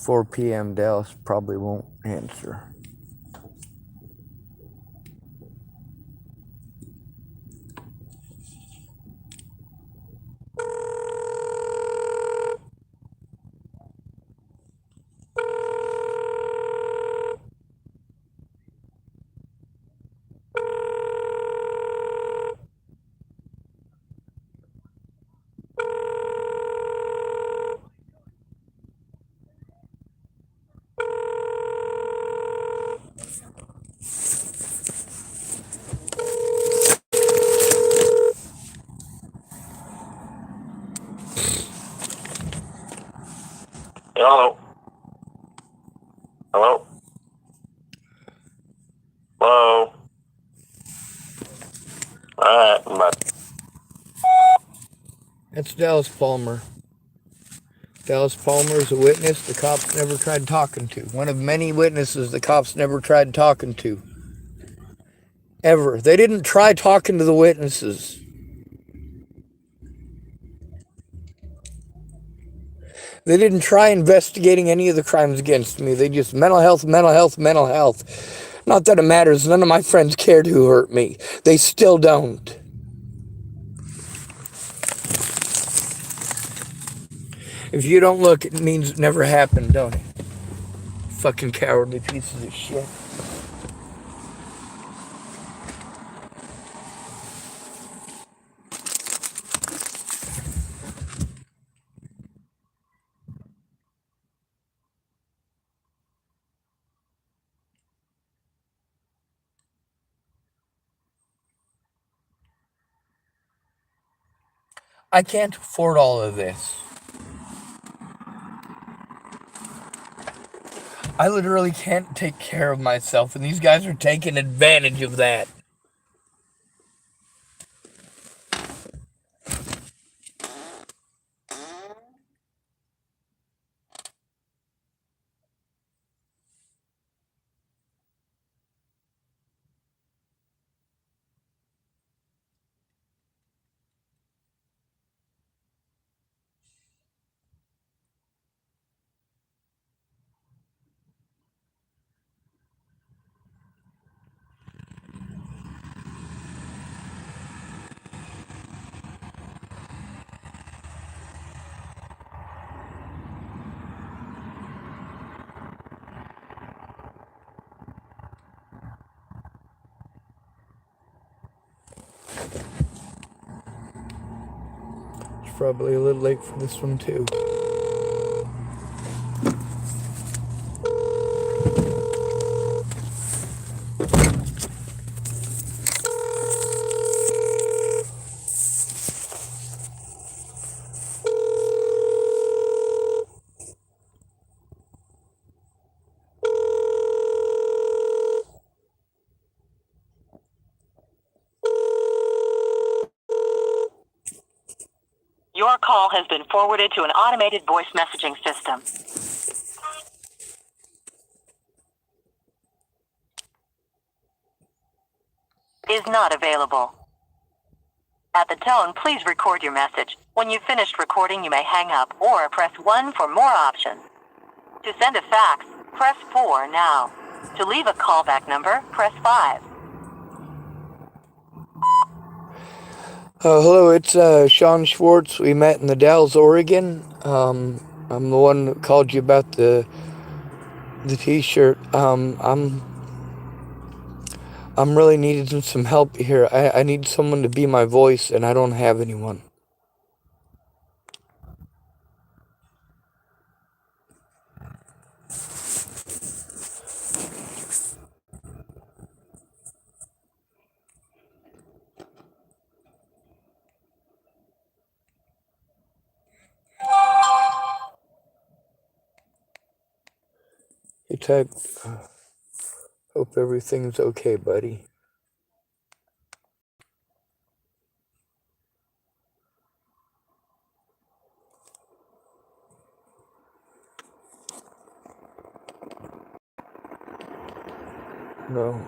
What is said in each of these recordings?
4 p.m. Dallas probably won't answer. Hello. Hello. Hello. Alright, but That's Dallas Palmer. Dallas Palmer is a witness the cops never tried talking to. One of many witnesses the cops never tried talking to. Ever. They didn't try talking to the witnesses. They didn't try investigating any of the crimes against me. They just mental health, mental health, mental health. Not that it matters. None of my friends cared who hurt me. They still don't. If you don't look, it means it never happened, don't it? Fucking cowardly pieces of shit. I can't afford all of this. I literally can't take care of myself, and these guys are taking advantage of that. It's probably a little late for this one, too. Your call has been forwarded to an automated voice messaging system. Is not available. At the tone, please record your message. When you've finished recording, you may hang up or press 1 for more options. To send a fax, press 4 now. To leave a callback number, press 5. Hello, it's Sean Schwartz. We met in the Dalles, Oregon. I'm the one that called you about the t-shirt. I'm really needing some help here. I need someone to be my voice, and I don't have anyone. He typed, hope everything's okay, buddy. No.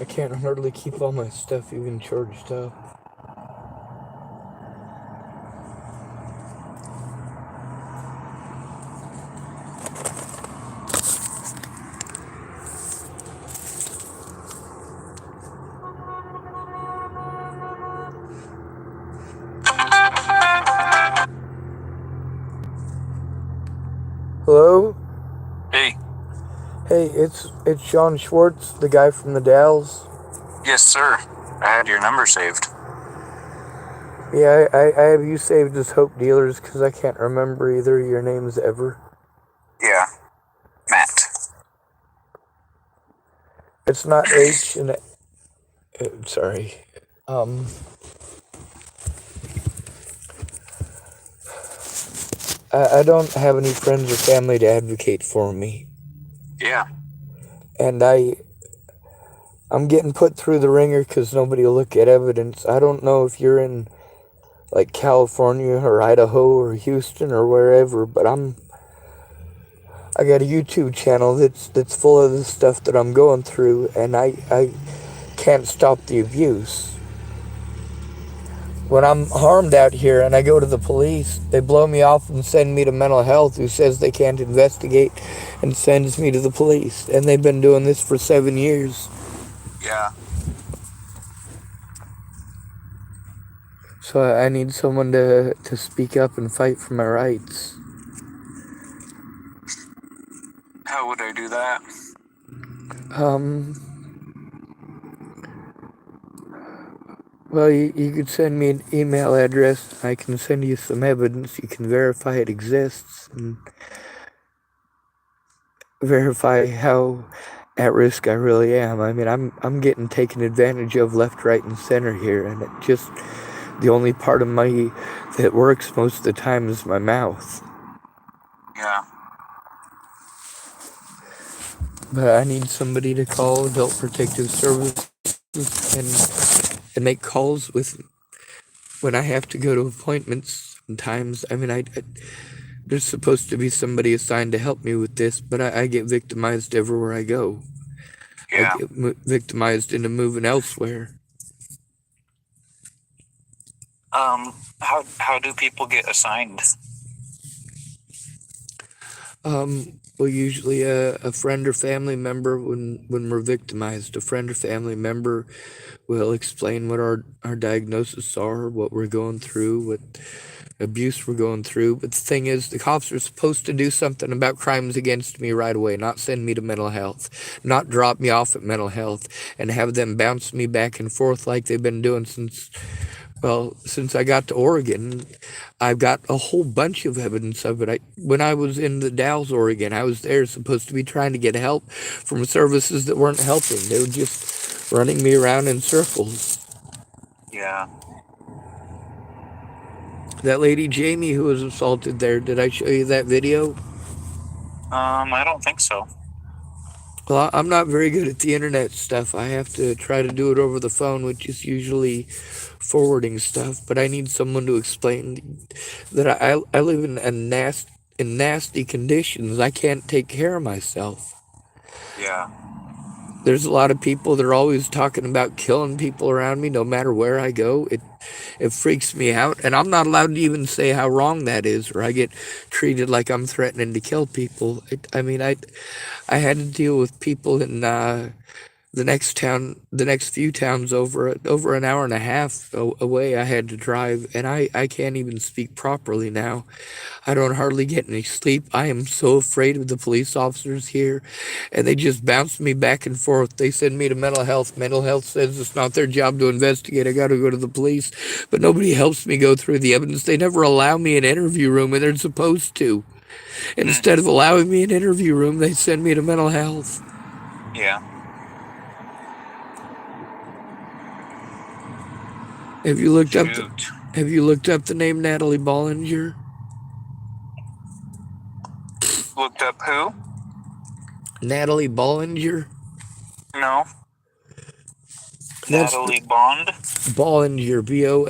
can't hardly keep all my stuff even charged up. Hello? Hey. Hey, it's Sean Schwartz, the guy from the Dalles. Yes, sir. I had your number saved. Yeah, I have you saved as Hope Dealers because I can't remember either of your names ever. Yeah. Matt. It's not H and sorry. I don't have any friends or family to advocate for me. Yeah. And I'm getting put through the ringer because nobody will look at evidence. I don't know if you're in like California or Idaho or Houston or wherever, but I got a YouTube channel that's full of the stuff that I'm going through, and I can't stop the abuse. When I'm harmed out here and I go to the police, they blow me off and send me to mental health, who says they can't investigate and sends me to the police. And they've been doing this for 7 years. Yeah. So I need someone to speak up and fight for my rights. How would I do that? Well, you could send me an email address. I can send you some evidence. You can verify it exists and verify how at risk I really am. I mean, I'm getting taken advantage of left, right, and center here, and it just the only part of my that works most of the time is my mouth. Yeah. But I need somebody to call Adult Protective Services and make calls with when I have to go to appointments. Sometimes, I mean, there's supposed to be somebody assigned to help me with this, but I get victimized everywhere I go. Yeah. I get victimized into moving elsewhere. How do people get assigned? Well, usually a friend or family member, when we're victimized, a friend or family member will explain what our diagnoses are, what we're going through, what abuse we're going through. But the thing is, the cops are supposed to do something about crimes against me right away, not send me to mental health, not drop me off at mental health, and have them bounce me back and forth like they've been doing since I got to Oregon. I've got a whole bunch of evidence of it. When I was in the Dalles, Oregon, I was there supposed to be trying to get help from services that weren't helping. They were just running me around in circles. Yeah. That lady Jamie who was assaulted there, did I show you that video? I don't think so. Well, I'm not very good at the internet stuff. I have to try to do it over the phone, which is usually forwarding stuff. But I need someone to explain that I live in nasty conditions. I can't take care of myself. Yeah. There's a lot of people that are always talking about killing people around me no matter where I go. It freaks me out, and I'm not allowed to even say how wrong that is, or I get treated like I'm threatening to kill people. I had to deal with people in the next few towns over an hour and a half away. I had to drive, and I can't even speak properly now. I don't hardly get any sleep. I am so afraid of the police officers here, and they just bounce me back and forth. They send me to mental health. Mental health says it's not their job to investigate. I got to go to the police, but nobody helps me go through the evidence. They never allow me an interview room, and they're supposed to. And instead of allowing me an interview room, they send me to mental health. Yeah. Have you looked up the name Natalie Bollinger? Looked up who? Natalie Bollinger? No. That's Natalie Bond? Bollinger, Bollinger.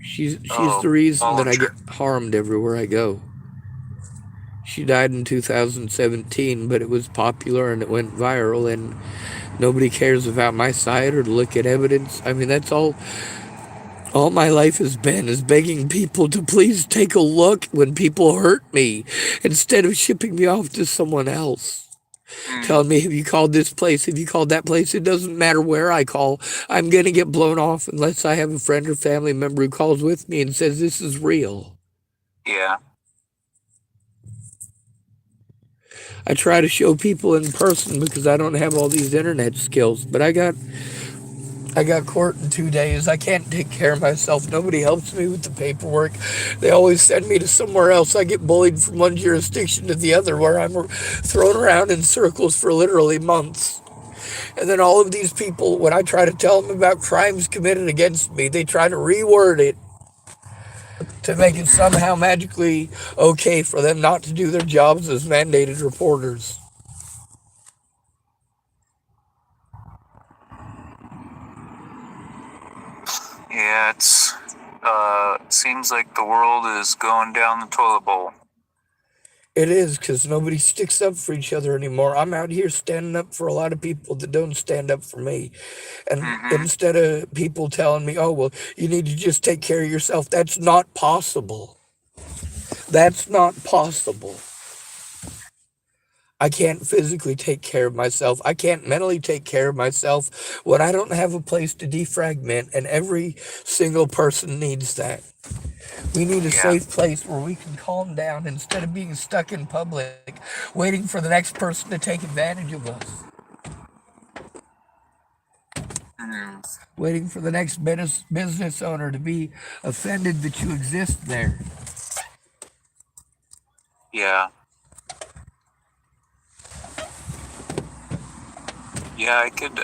She's the reason that I get harmed everywhere I go. She died in 2017, but it was popular and it went viral, and Nobody cares about my side or to look at evidence. I mean, that's all my life has been, is begging people to please take a look when people hurt me instead of shipping me off to someone else. Telling me, have you called this place? Have you called that place? It doesn't matter where I call. I'm going to get blown off unless I have a friend or family member who calls with me and says this is real. Yeah. I try to show people in person because I don't have all these internet skills, but I got court in 2 days. I can't take care of myself. Nobody helps me with the paperwork. They always send me to somewhere else. I get bullied from one jurisdiction to the other where I'm thrown around in circles for literally months. And then all of these people, when I try to tell them about crimes committed against me, they try to reword it to make it somehow magically okay for them not to do their jobs as mandated reporters. Yeah, it seems like the world is going down the toilet bowl. It is, because nobody sticks up for each other anymore. I'm out here standing up for a lot of people that don't stand up for me. And instead of people telling me, oh, well, you need to just take care of yourself, that's not possible. That's not possible. I can't physically take care of myself. I can't mentally take care of myself when I don't have a place to defragment, and every single person needs that. We need a safe place where we can calm down instead of being stuck in public, waiting for the next person to take advantage of us. Waiting for the next business owner to be offended that you exist there. Yeah. Yeah, I could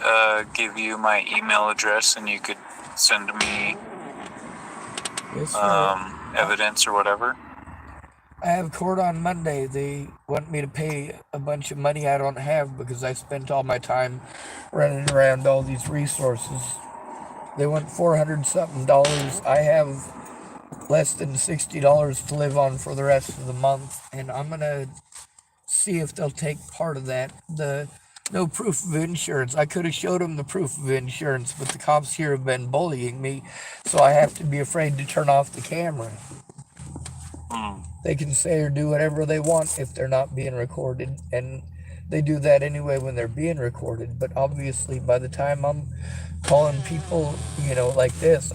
give you my email address and you could send me Yes, evidence or whatever. I have court on Monday. They want me to pay a bunch of money I don't have because I spent all my time running around all these resources. They want $400 something. I have less than $60 to live on for the rest of the month, and I'm gonna see if they'll take part of that. The no proof of insurance. I could have showed them the proof of insurance, but the cops here have been bullying me, so I have to be afraid to turn off the camera. They can say or do whatever they want if they're not being recorded, and they do that anyway when they're being recorded. But obviously, by the time I'm calling people, like this,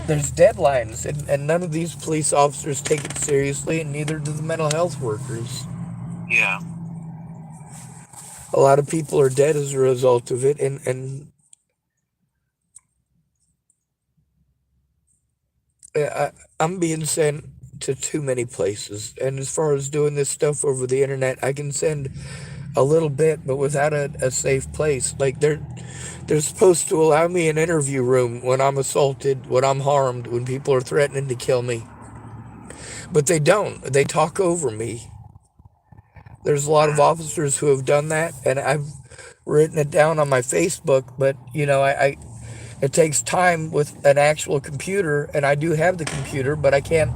there's deadlines, and none of these police officers take it seriously, and neither do the mental health workers. Yeah. A lot of people are dead as a result of it, and I'm being sent to too many places. And as far as doing this stuff over the internet, I can send a little bit, but without a safe place. Like they're supposed to allow me an interview room when I'm assaulted, when I'm harmed, when people are threatening to kill me. But they don't. They talk over me. There's a lot of officers who have done that, and I've written it down on my Facebook, but it takes time with an actual computer, and I do have the computer, but I can't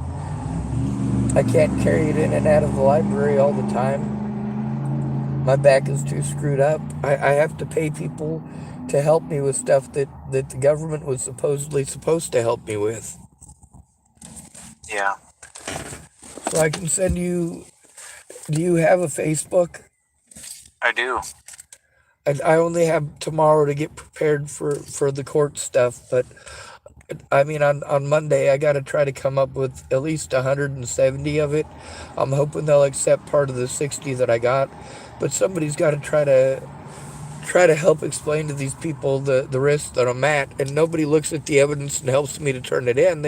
carry it in and out of the library all the time. My back is too screwed up. I have to pay people to help me with stuff that the government was supposedly supposed to help me with. Yeah. So I can send you. Do you have a Facebook? I do. I only have tomorrow to get prepared for the court stuff, but I mean, on Monday, I got to try to come up with at least 170 of it. I'm hoping they'll accept part of the 60 that I got, but somebody's got to try to help explain to these people the risk that I'm at, and nobody looks at the evidence and helps me to turn it in.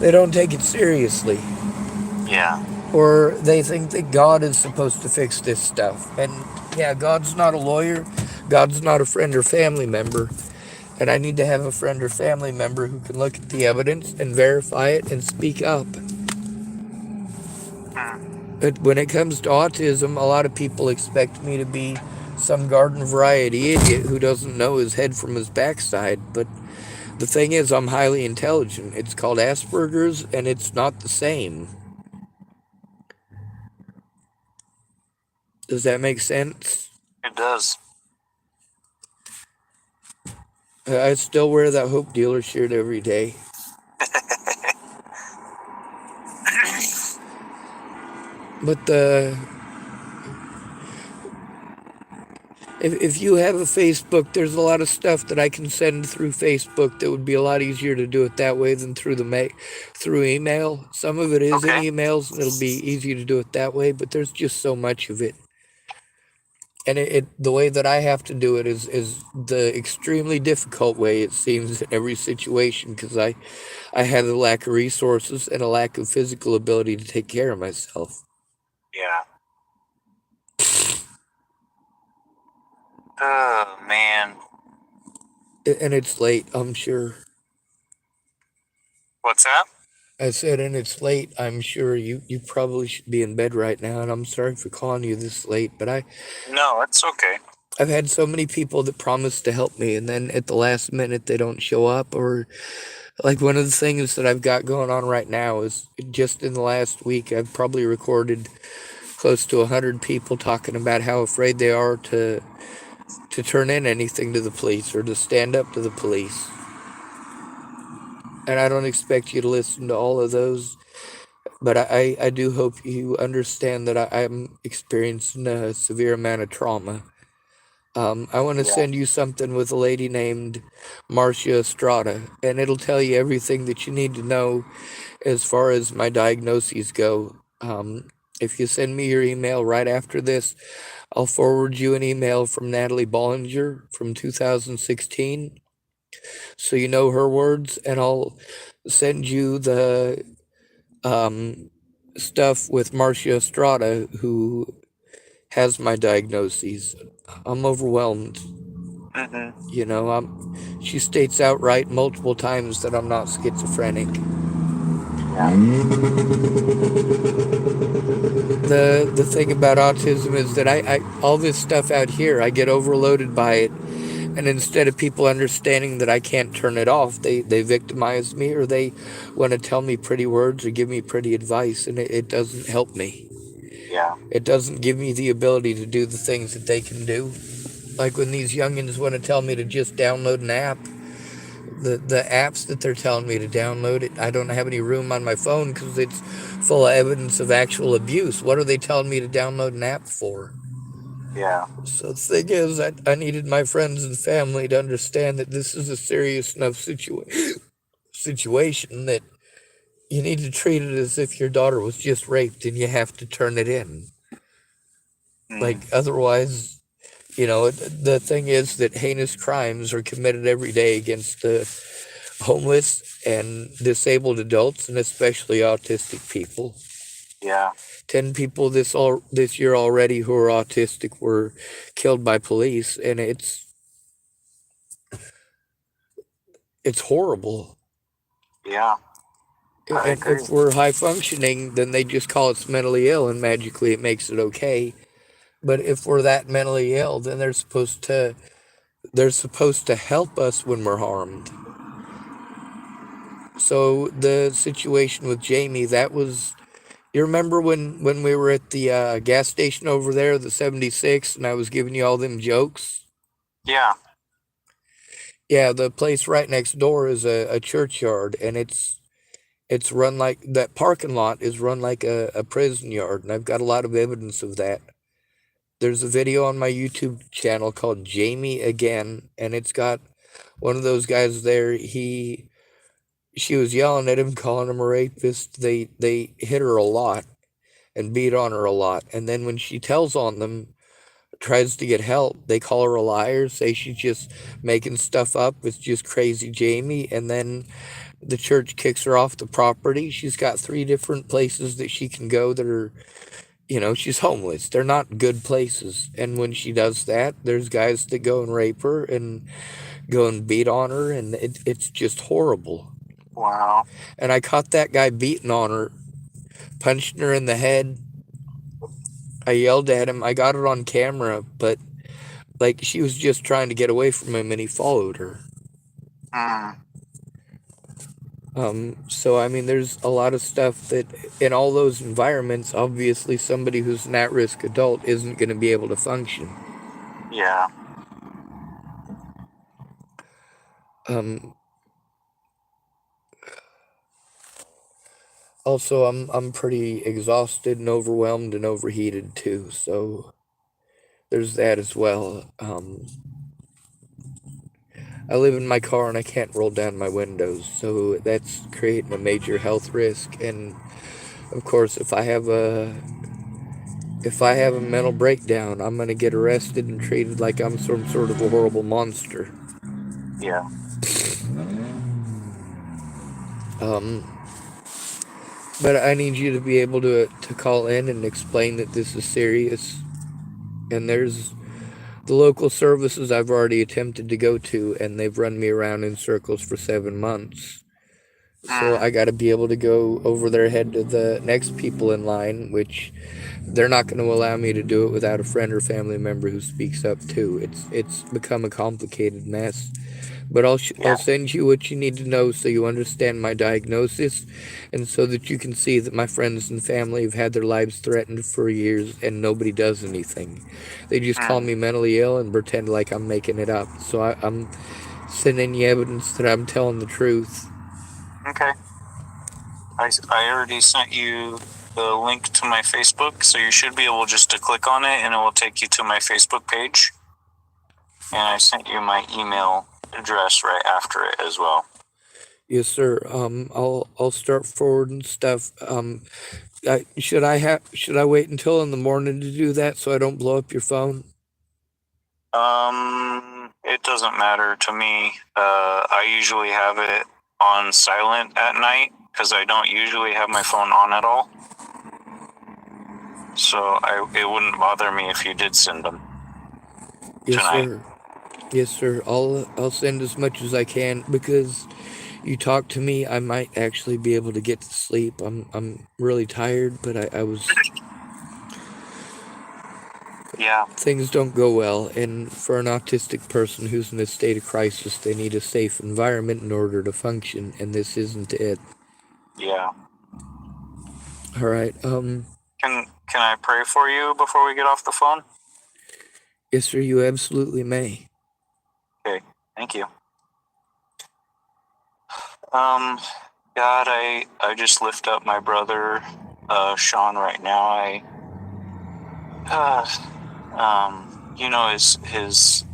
They don't take it seriously. Yeah. Or they think that God is supposed to fix this stuff. And yeah, God's not a lawyer. God's not a friend or family member. And I need to have a friend or family member who can look at the evidence and verify it and speak up. But when it comes to autism, a lot of people expect me to be some garden variety idiot who doesn't know his head from his backside. But the thing is, I'm highly intelligent. It's called Asperger's, and it's not the same. Does that make sense? It does. I still wear that Hope Dealer shirt every day. But if you have a Facebook, there's a lot of stuff that I can send through Facebook that would be a lot easier to do it that way than through through email. Some of it is in Okay. emails, and it'll be easy to do it that way. But there's just so much of it, and the way that I have to do it is the extremely difficult way. It seems in every situation because I have a lack of resources and a lack of physical ability to take care of myself. Yeah. Oh, man. And it's late, I'm sure. What's that? I said, and it's late. I'm sure you probably should be in bed right now, and I'm sorry for calling you this late, but No, it's okay. I've had so many people that promise to help me, and then at the last minute they don't show up. Or like one of the things that I've got going on right now is just in the last week I've probably recorded close to 100 people talking about how afraid they are to turn in anything to the police or to stand up to the police. And I don't expect you to listen to all of those, but I do hope you understand that I'm experiencing a severe amount of trauma. I want to Yeah. send you something with a lady named Marcia Estrada, and it'll tell you everything that you need to know as far as my diagnoses go. If you send me your email right after this, I'll forward you an email from Natalie Bollinger from 2016, so you know her words, and I'll send you the stuff with Marcia Estrada, who has my diagnoses. I'm overwhelmed. Mm-hmm. You know, she states outright multiple times that I'm not schizophrenic. The thing about autism is that I all this stuff out here, I get overloaded by it, and instead of people understanding that I can't turn it off, they victimize me, or they want to tell me pretty words or give me pretty advice, and it doesn't help me. Yeah. It doesn't give me the ability to do the things that they can do. Like when these youngins want to tell me to just download an app, the apps that they're telling me to download, I don't have any room on my phone because it's full of evidence of actual abuse. What are they telling me to download an app for? Yeah. So the thing is, I needed my friends and family to understand that this is a serious enough situation that you need to treat it as if your daughter was just raped and you have to turn it in. Like, otherwise, you know, the thing is that heinous crimes are committed every day against the homeless and disabled adults, and especially autistic people. Yeah. 10 people this year already who are autistic were killed by police, and it's horrible. Yeah. I And agree. if we're high functioning, then they just call us mentally ill, and magically it makes it okay. But if we're that mentally ill, then they're supposed to help us when we're harmed. So the situation with Jamie, that was, you remember when we were at the gas station over there, the 76, and I was giving you all them jokes? Yeah. Yeah, the place right next door is a churchyard, and it's run like, that parking lot is run like a prison yard, and I've got a lot of evidence of that. There's a video on my YouTube channel called Jamie Again, and it's got one of those guys there. She was yelling at him, calling him a rapist. They hit her a lot and beat on her a lot. And then when she tells on them, tries to get help, they call her a liar, say she's just making stuff up. It's just crazy Jamie. And then the church kicks her off the property. She's got 3 different places that she can go that are, you know, she's homeless. They're not good places. And when she does that, there's guys that go and rape her and go and beat on her, and it's just horrible. Wow. And I caught that guy beating on her, punching her in the head. I yelled at him. I got it on camera, but like, she was just trying to get away from him, and he followed her. So I mean, there's a lot of stuff that in all those environments, obviously somebody who's an at-risk adult isn't going to be able to function. Yeah. Um, Also, I'm pretty exhausted and overwhelmed and overheated too, so there's that as well. I live in my car and I can't roll down my windows, so that's creating a major health risk. And of course, if I have a mental breakdown, I'm gonna get arrested and treated like I'm some sort of a horrible monster. Yeah. Um, but I need you to be able to call in and explain that this is serious. And there's the local services I've already attempted to go to, and they've run me around in circles for 7 months. So Mm, I got to be able to go over their head to the next people in line, which they're not going to allow me to do it without a friend or family member who speaks up too. It's become a complicated mess. But yeah. I'll send you what you need to know so you understand my diagnosis, and so that you can see that my friends and family have had their lives threatened for years and nobody does anything. They just call Mm, me mentally ill and pretend like I'm making it up. So I'm sending you evidence that I'm telling the truth. okay. I already sent you the link to my Facebook, so you should be able just to click on it and it will take you to my Facebook page. And I sent you my email address right after it as well. Yes, sir. I'll start forwarding stuff. Should I wait until in the morning to do that so I don't blow up your phone? It doesn't matter to me. I usually have it on silent at night because I don't usually have my phone on at all. So it wouldn't bother me if you did send them Yes, tonight. sir. Yes, sir. I'll send as much as I can because you talk to me, I might actually be able to get to sleep. I'm really tired, but I was Yeah, things don't go well, and for an autistic person who's in a state of crisis, they need a safe environment in order to function, and this isn't it. yeah. All right. Can I pray for you before we get off the phone? Yes, sir. You absolutely may. Okay, thank you. Um, God, I just lift up my brother, Sean, right now. You know his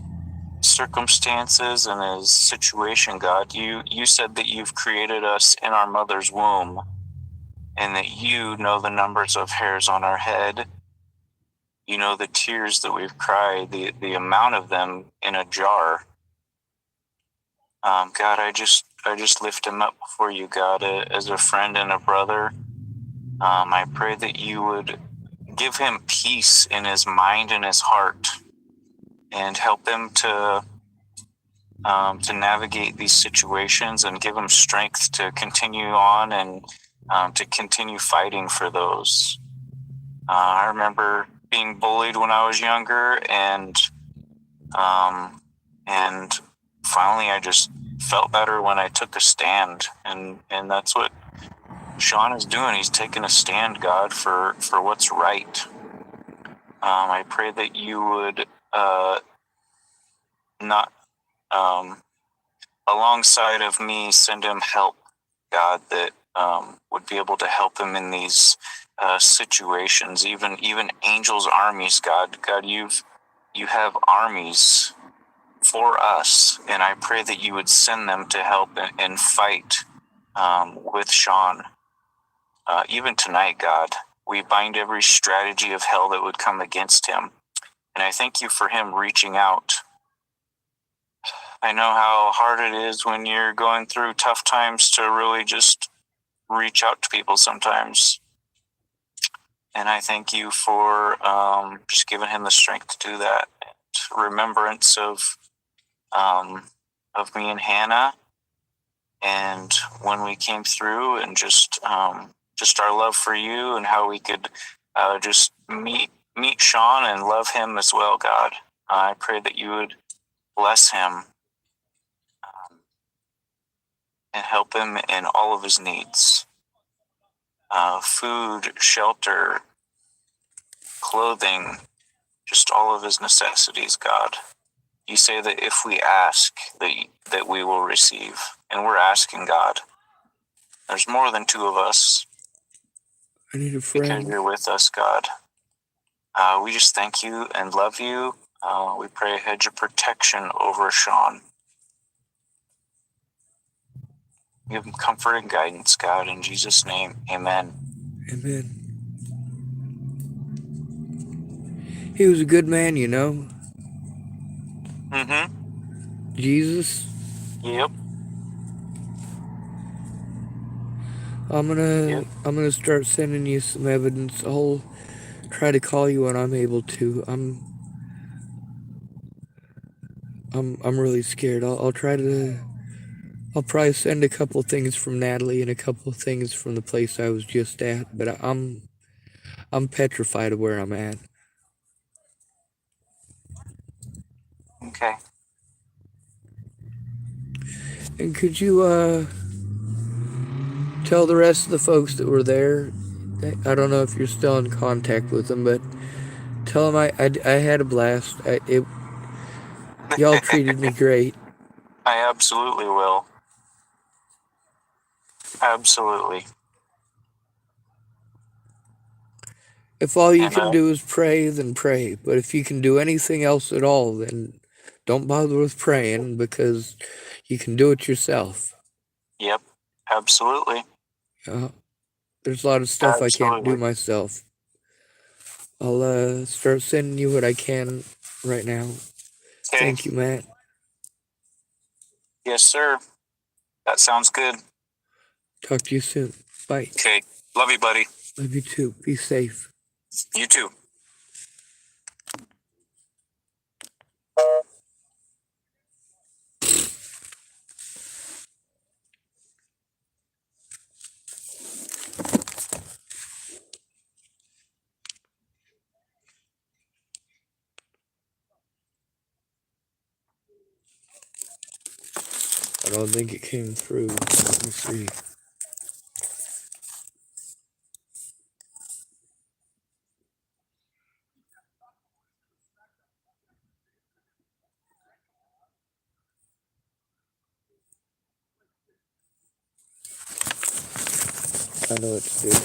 circumstances and his situation. God, you said that you've created us in our mother's womb, and that you know the numbers of hairs on our head. You know the tears that we've cried, the amount of them in a jar. God, I just lift him up before you, God, as a friend and a brother. I pray that you would give him peace in his mind and his heart, and help him to navigate these situations, and give him strength to continue on, and to continue fighting for those. I remember being bullied when I was younger, um, and finally I just felt better when I took a stand, and that's what Sean is doing. He's taking a stand, God, for what's right. I pray that you would not, alongside of me, send him help, God, that would be able to help him in these situations. Even angels' armies, God, you have armies for us, and I pray that you would send them to help and fight with Sean. Even tonight, God, we bind every strategy of hell that would come against him. And I thank you for him reaching out. I know how hard it is when you're going through tough times to really just reach out to people sometimes. And I thank you for just giving him the strength to do that. Remembrance of me and Hannah, and when we came through, and just our love for you, and how we could just meet Sean and love him as well, God. I pray that you would bless him, and help him in all of his needs. Food, shelter, clothing, just all of his necessities, God. You say that if we ask, that we will receive. And we're asking, God. There's more than two of us. I need a Because friend. you're with us, God. We just thank you and love you. We pray a hedge of protection over Sean. Give him comfort and guidance, God. In Jesus' name, amen. Amen. He was a good man, you know. Mm-hmm. Jesus. Yep. I'm gonna start sending you some evidence. I'll try to call you when I'm able to. I'm really scared. I'll try to. I'll probably send a couple things from Natalie and a couple things from the place I was just at. But I'm petrified of where I'm at. Okay. And could you tell the rest of the folks that were there? I don't know if you're still in contact with them, but tell them I had a blast. Y'all treated me great. I absolutely will. Absolutely. If all you And can do is pray, then pray. But if you can do anything else at all, then don't bother with praying because you can do it yourself. yep. Absolutely. There's a lot of stuff I can't do Absolutely. myself. I'll start sending you what I can right now. Okay. Thank you, Matt. Yes, sir. That sounds good. Talk to you soon. Bye. Okay. Love you, buddy. Love you too. Be safe. You too. I don't think it came through. Let me see. I know what to do.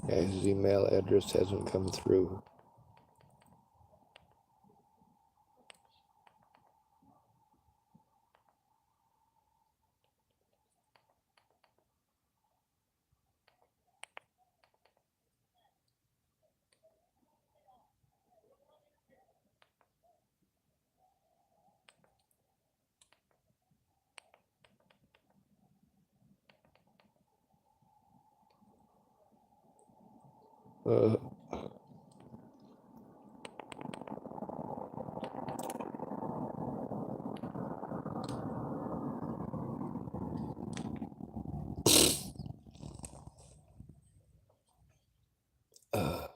Yeah, his email address hasn't come through. Uh, uh,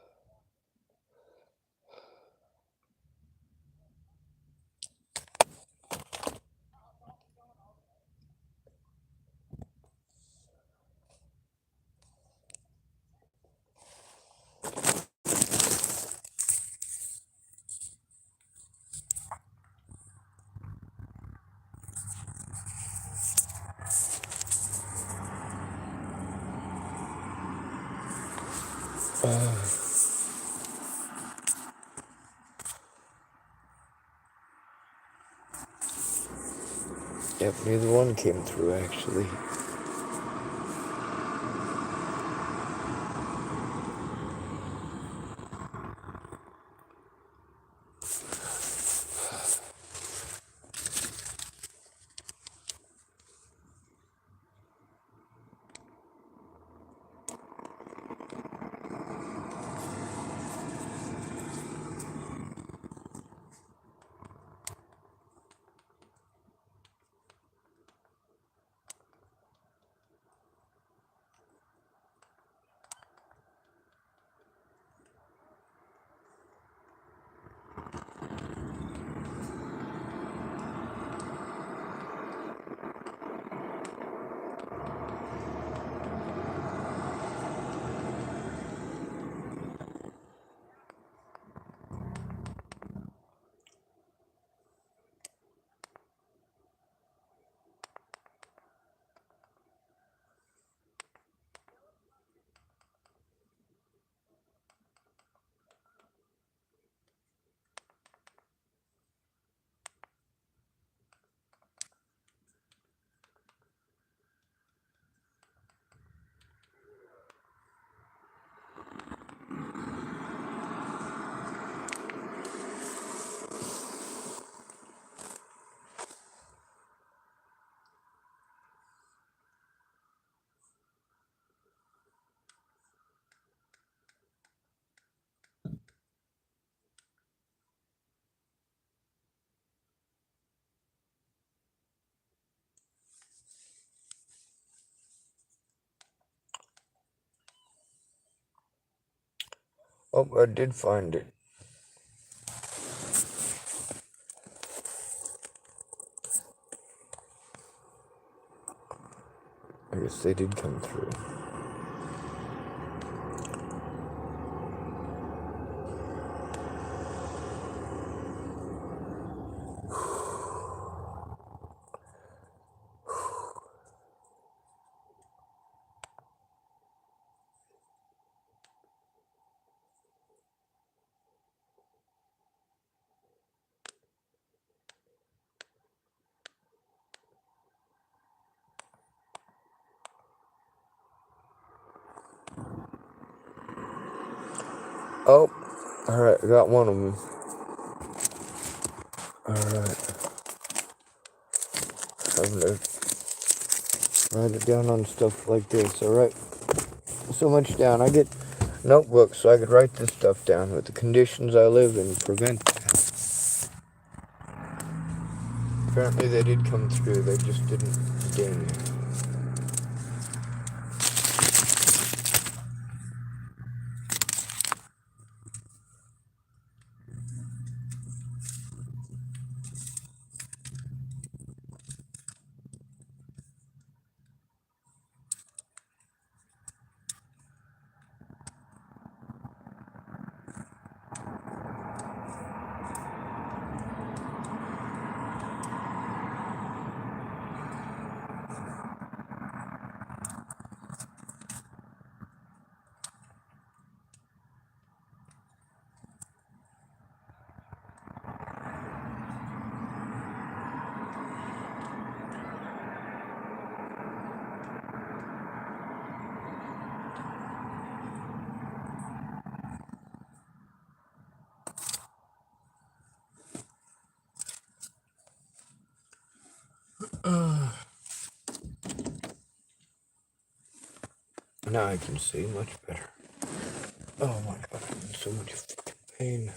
yep, neither one came through actually. Oh, I did find it. I guess they did come through. Oh, alright, I got one of them. Alright. Having to write it down on stuff like this, alright? So much down. I get notebooks so I could write this stuff down with the conditions I live in, prevent that. Apparently they did come through, they just didn't ding. Now I can see much better. Oh my god, I'm in so much fucking pain.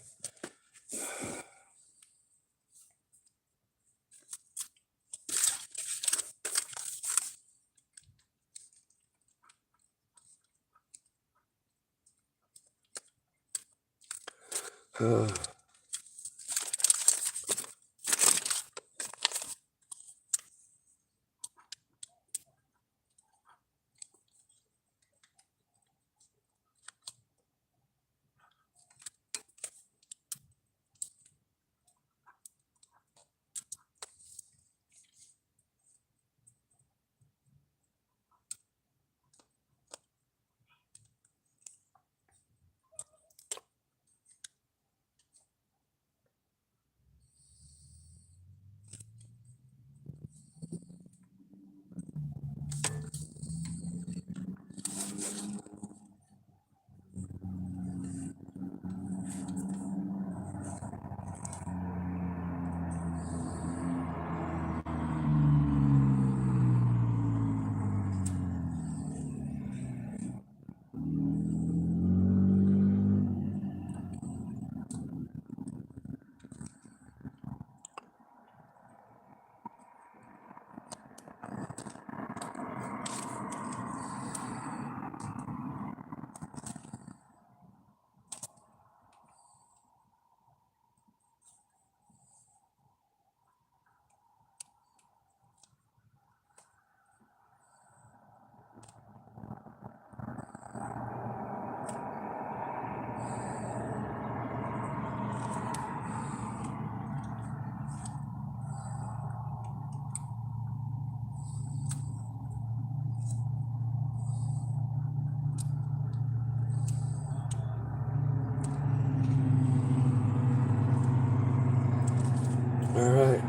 Alright.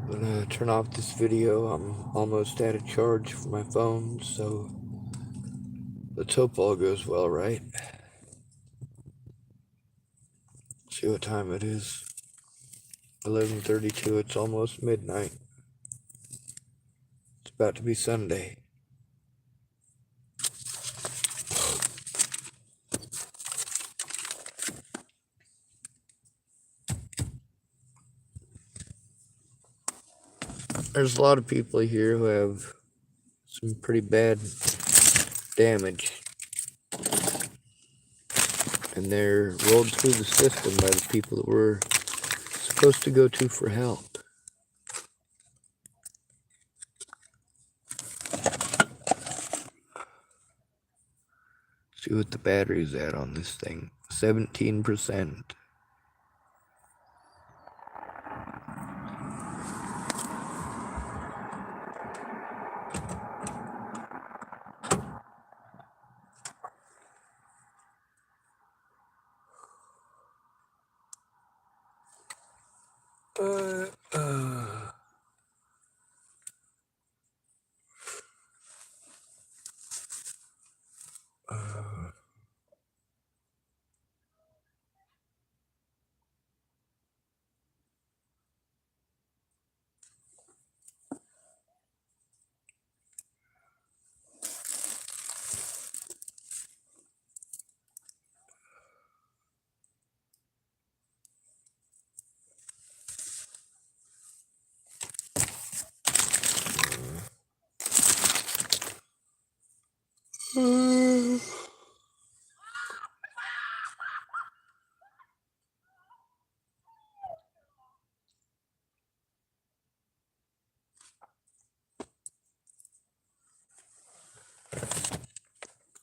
I'm gonna turn off this video. I'm almost out of charge for my phone, so let's hope all goes well, right? See what time it is. 11:32. It's almost midnight. It's about to be Sunday. There's a lot of people here who have some pretty bad damage. And they're rolled through the system by the people that we're supposed to go to for help. See what the battery's at on this thing. 17%.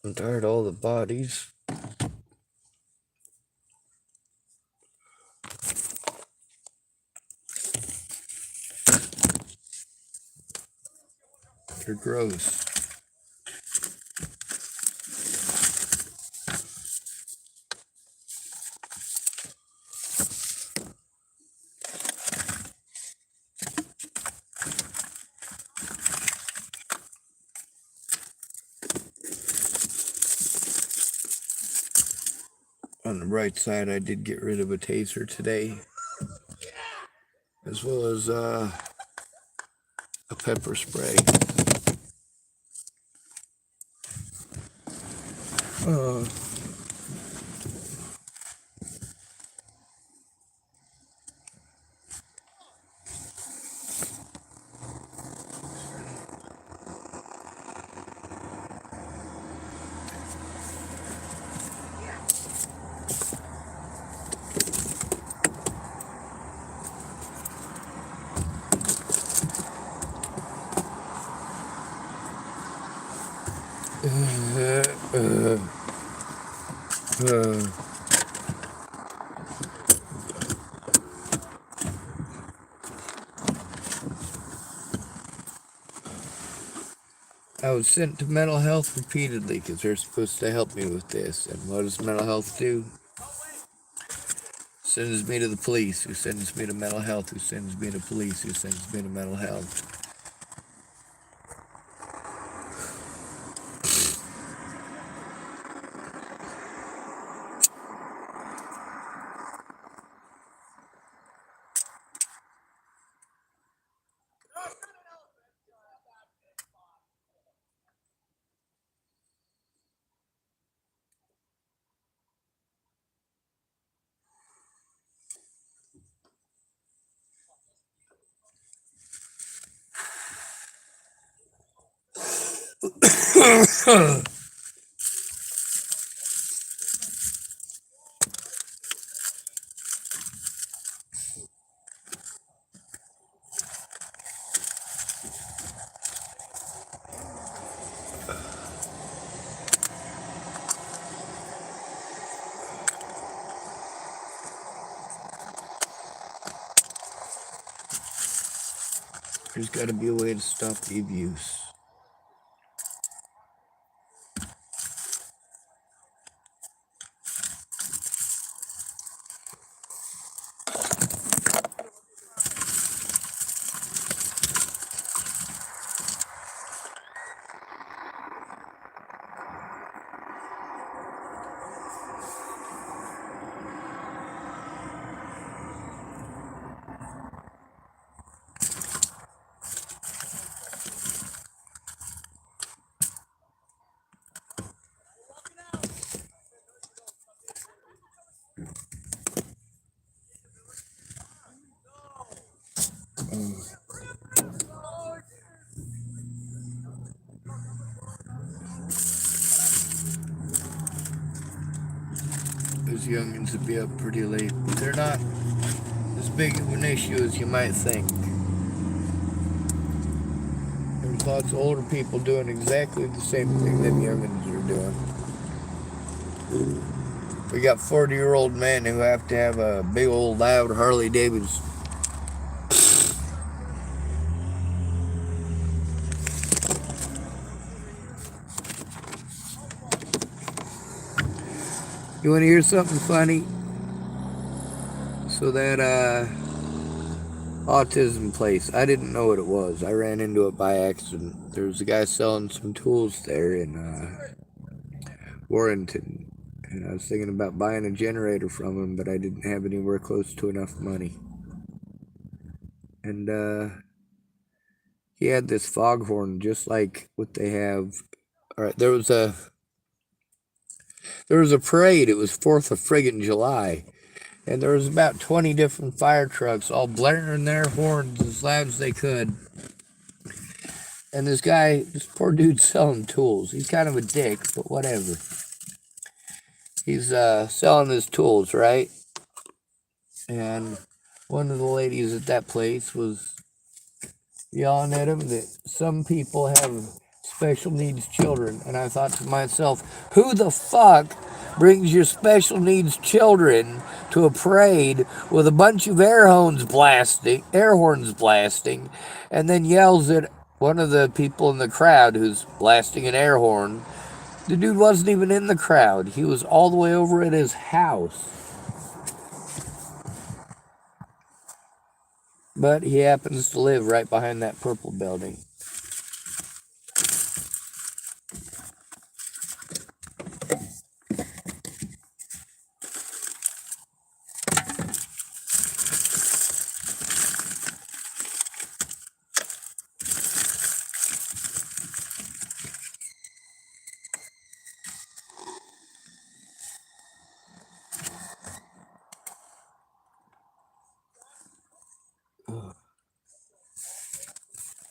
I'm tired of all the bodies. They're gross. On the right side, I did get rid of a taser today, as well as a pepper spray. I was sent to mental health repeatedly because they're supposed to help me with this. And what does mental health do? Sends me to the police, who sends me to mental health, who sends me to police, who sends me to mental health. There's got to be a way to stop the abuse. youngins would be up pretty late, but they're not as big of an issue as you might think. There's lots of older people doing exactly the same thing them youngins are doing. We got 40-year-old men who have to have a big old loud Harley Davidson. You want to hear something funny? So that autism place, I didn't know what it was. I ran into it by accident. There was a guy selling some tools there in Warrenton. And I was thinking about buying a generator from him, but I didn't have anywhere close to enough money. And he had this foghorn just like what they have. All right, there was a parade. It was 4th of friggin' July. And there was about 20 different fire trucks all blaring their horns as loud as they could. And this poor dude selling tools. He's kind of a dick, but whatever. He's selling his tools, right? And one of the ladies at that place was yelling at him that some people have special needs children. And I thought to myself, who the fuck brings your special needs children to a parade with a bunch of air horns blasting, and then yells at one of the people in the crowd who's blasting an air horn? The dude wasn't even in the crowd. He was all the way over at his house. But he happens to live right behind that purple building.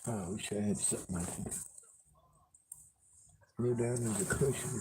Oh, I wish I had something I could throw down as a cushion.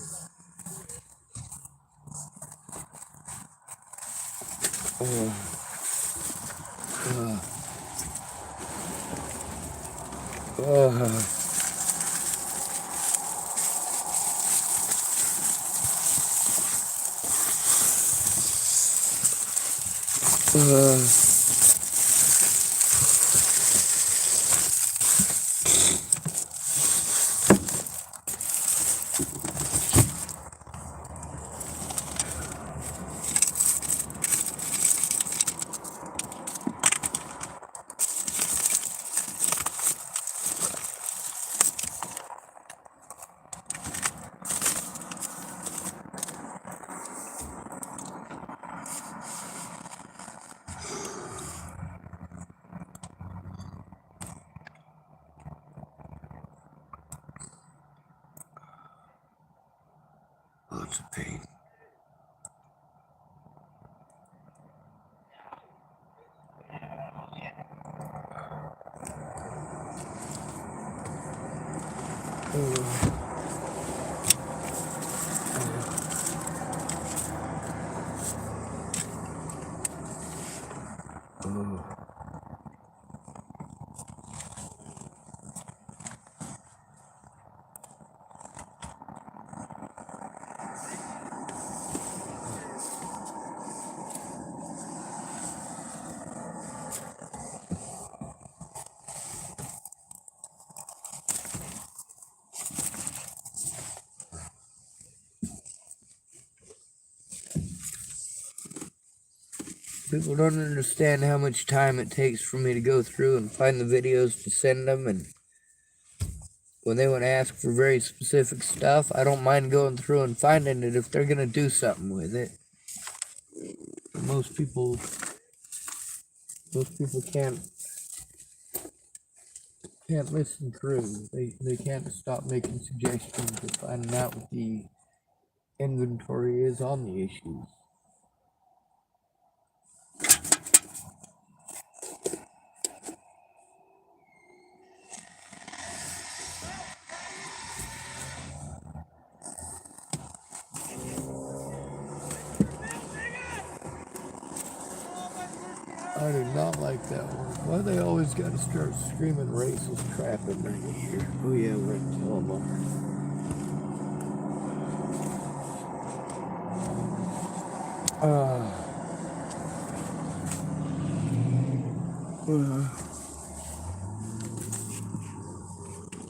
Lots of pain. People don't understand how much time it takes for me to go through and find the videos to send them, and when they want to ask for very specific stuff, I don't mind going through and finding it if they're going to do something with it. But most people can't listen through. They can't stop making suggestions or finding out what the inventory is on the issues. I did not like that one. Why they always got to start screaming racist crap in their ear? Oh yeah, we're gonna tell them off.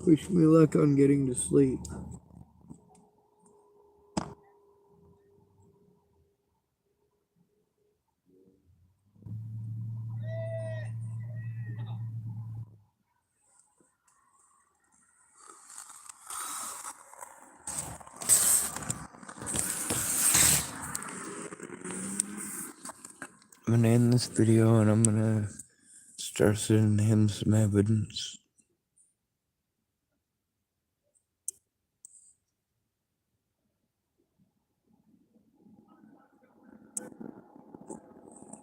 Wish me luck on getting to sleep. I'm gonna end this video and I'm gonna start sending him some evidence.